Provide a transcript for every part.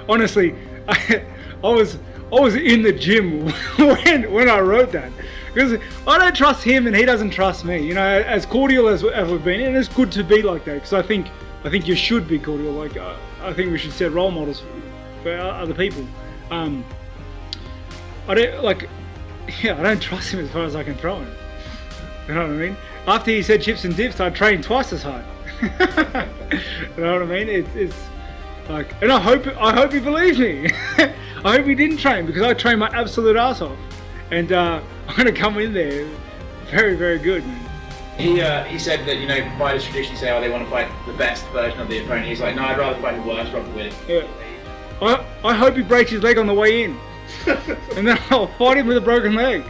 honestly, I was in the gym when I wrote that, because I don't trust him and he doesn't trust me. You know, as cordial as we've been, and it's good to be like that, because I think you should be cordial. Like I think we should set role models for other people. I don't trust him as far as I can throw him. You know what I mean? After he said chips and dips, I trained twice as hard. You know what I mean? It's like, and I hope he believes me. I hope he didn't train, because I trained my absolute ass off, and I'm gonna come in there very, very good. He said that, you know, fighters traditionally say, oh, they want to fight the best version of the opponent. He's like, no, I'd rather fight the worst Robert Whittaker. Yeah. I hope he breaks his leg on the way in, and then I'll fight him with a broken leg.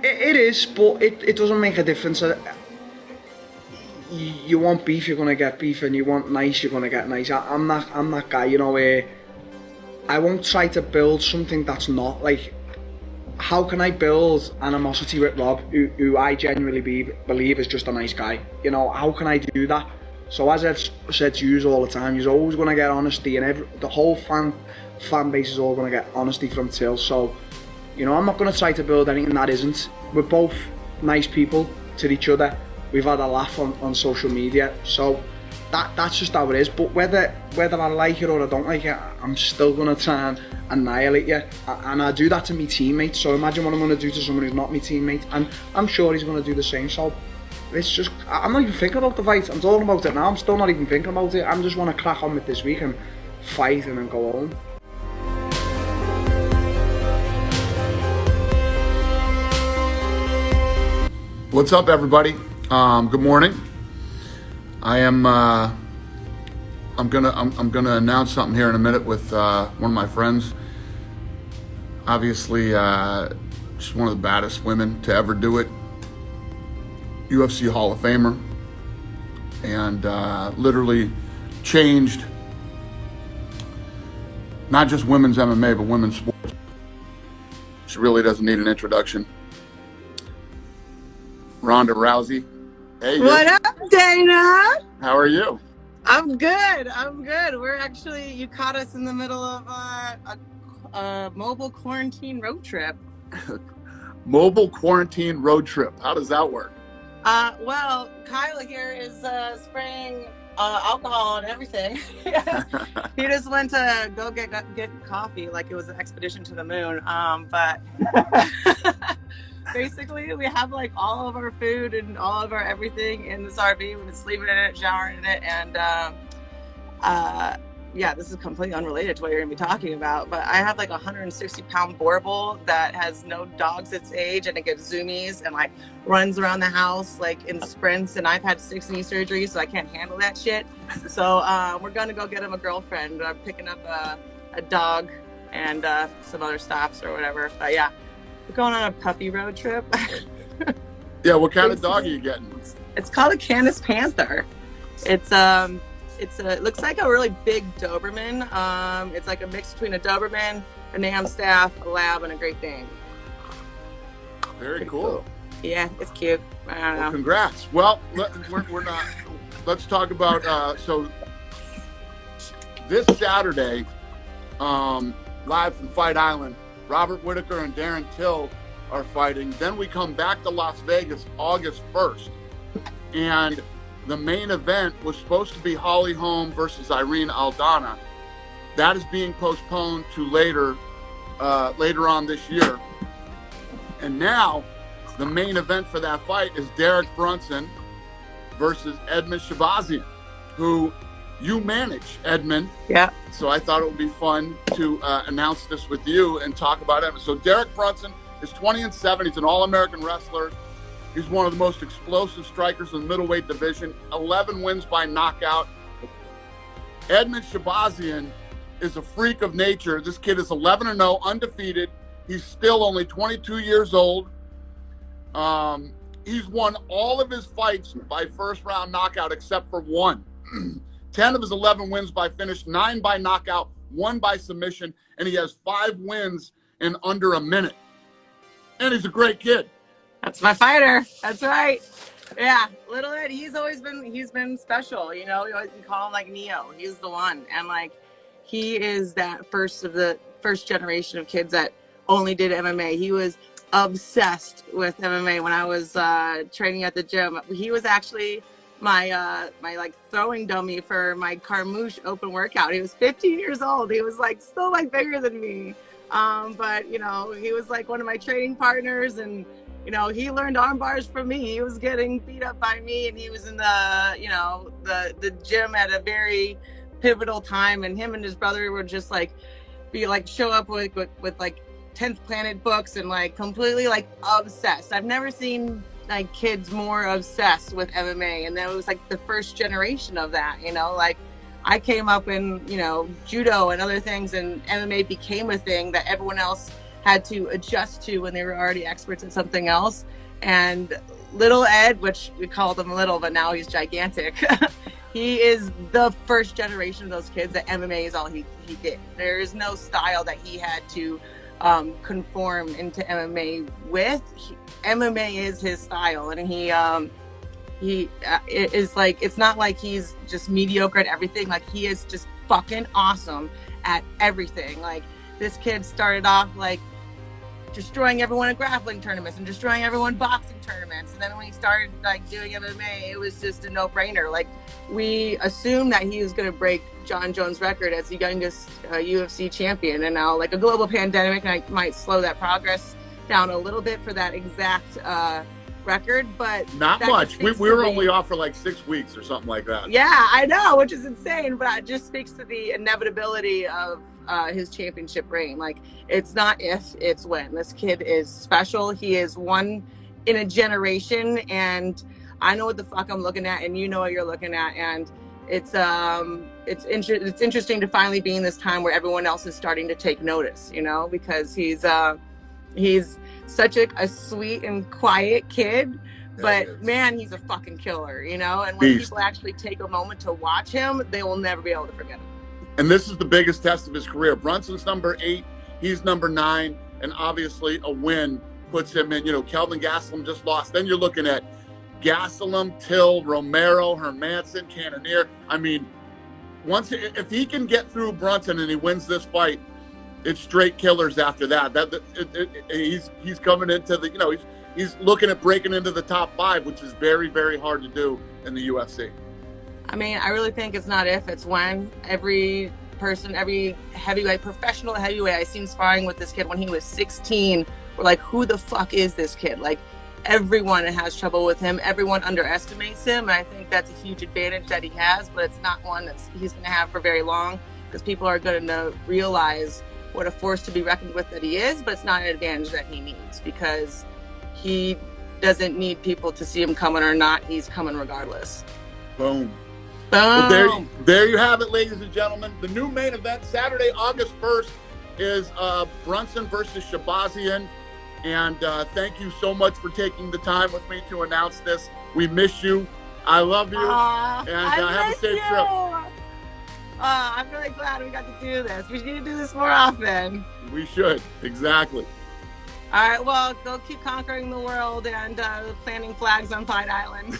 It is, but it doesn't make a difference. You want beef, you're gonna get beef, and you want nice, you're gonna get nice. I'm that guy, you know, where I won't try to build something that's not. Like, how can I build animosity with Rob, who I genuinely believe is just a nice guy? You know, how can I do that? So as I've said to you all the time, you're always gonna get honesty, and the whole fan base is all gonna get honesty from Till. So, you know, I'm not gonna try to build anything that isn't. We're both nice people to each other. We've had a laugh on social media, so that's just how it is. But whether I like it or I don't like it, I'm still gonna try and annihilate you, and I do that to my teammates. So imagine what I'm gonna do to someone who's not my teammate, and I'm sure he's gonna do the same. So it's just, I'm not even thinking about the fight. I'm talking about it now. I'm still not even thinking about it. I'm just want to crack on with this week and fight and then go home. What's up, everybody? Good morning. I'm gonna announce something here in a minute with one of my friends. Obviously, she's one of the baddest women to ever do it. UFC Hall of Famer, and literally changed not just women's MMA, but women's sports. She really doesn't need an introduction. Ronda Rousey. Hey, what up, Dana? How are you? I'm good. We're actually, you caught us in the middle of a mobile quarantine road trip. Mobile quarantine road trip. How does that work? Well, Kyla here is spraying alcohol on everything. He just went to go get coffee like it was an expedition to the moon. But basically, we have like all of our food and all of our everything in this RV. We've been sleeping in it, showering in it, and yeah, this is completely unrelated to what you're gonna be talking about, but I have like a 160-pound boar bull that has no dogs its age, and it gets zoomies and like runs around the house like in sprints, and I've had 6 knee surgeries, so I can't handle that shit. So we're gonna go get him a girlfriend. I'm picking up a dog and some other stops or whatever. But yeah, we're going on a puppy road trip. Yeah, what kind of dog are you getting? It's called a Canis Panther. It looks like a really big Doberman. It's like a mix between a Doberman, a Namstaff, a Lab, and a Great Dane. Very cool. Yeah, it's cute. I don't know. Well, congrats. Well, we're not. Let's talk about. So this Saturday, live from Fight Island, Robert Whittaker and Darren Till are fighting. Then we come back to Las Vegas August 1st, and the main event was supposed to be Holly Holm versus Irene Aldana. That is being postponed to later on this year. And now, the main event for that fight is Derek Brunson versus Edmund Shabazian, who you manage, Edmund. Yeah. So I thought it would be fun to announce this with you and talk about Edmund. So Derek Brunson is 20-7. He's an All-American wrestler. He's one of the most explosive strikers in the middleweight division. 11 wins by knockout. Edmund Shabazian is a freak of nature. This kid is 11-0, undefeated. He's still only 22 years old. He's won all of his fights by first-round knockout except for one. 10 of his 11 wins by finish, 9 by knockout, 1 by submission, and he has 5 wins in under a minute. And he's a great kid. That's my fighter. That's right. Yeah, little Ed, he's been special. You know, we always call him like Neo. He's the one, and like he is that first of the first generation of kids that only did MMA. He was obsessed with MMA when I was training at the gym. He was actually my my like throwing dummy for my Carmouche open workout. He was 15 years old. He was like still like bigger than me, but you know, he was like one of my training partners, and you know, he learned arm bars from me. He was getting beat up by me, and he was in the, you know, the gym at a very pivotal time. And him and his brother would just like be like show up with like 10th Planet books and like completely like obsessed. I've never seen like kids more obsessed with MMA, and then it was like the first generation of that. You know, like I came up in, you know, judo and other things, and MMA became a thing that everyone else had to adjust to when they were already experts at something else. And little Ed, which we called him little, but now he's gigantic. He is the first generation of those kids that MMA is all he did. There is no style that he had to conform into MMA with. MMA is his style, and he is like, it's not like he's just mediocre at everything. Like he is just fucking awesome at everything. Like this kid started off like destroying everyone in grappling tournaments and destroying everyone in boxing tournaments, and then when he started like doing MMA, it was just a no-brainer. Like we assumed that he was going to break John Jones' record as the youngest UFC champion, and now like a global pandemic might slow that progress down a little bit for that exact record, but not much. We were only off for like 6 weeks or something like that. Yeah, I know, which is insane, but it just speaks to the inevitability of his championship reign. Like it's not if, it's when. This kid is special. He is one in a generation, and I know what the fuck I'm looking at, and you know what you're looking at, and it's interesting to finally be in this time where everyone else is starting to take notice, you know, because he's such a sweet and quiet kid, but man, he's a fucking killer, you know. And when people actually take a moment to watch him, they will never be able to forget him. And this is the biggest test of his career. Brunson's number 8, he's number 9, and obviously a win puts him in. You know, Kelvin Gastelum just lost. Then you're looking at Gastelum, Till, Romero, Hermanson, Cannonier. I mean, if he can get through Brunson and he wins this fight, it's straight killers after that. He's coming into the, you know, he's looking at breaking into the top 5, which is very, very hard to do in the UFC. I mean, I really think it's not if, it's when. Every person, every heavyweight, professional heavyweight I seen sparring with this kid when he was 16, were like, who the fuck is this kid? Like, everyone has trouble with him. Everyone underestimates him. And I think that's a huge advantage that he has, but it's not one that he's going to have for very long, because people are going to realize what a force to be reckoned with that he is, but it's not an advantage that he needs, because he doesn't need people to see him coming or not. He's coming regardless. Boom. Boom. Well, there you have it, ladies and gentlemen. The new main event, Saturday, August 1st, is Brunson versus Shabazian. And thank you so much for taking the time with me to announce this. We miss you. I love you. And have a safe trip. I'm really glad we got to do this. We need to do this more often. We should. Exactly. All right. Well, go keep conquering the world and planting flags on Fight Island.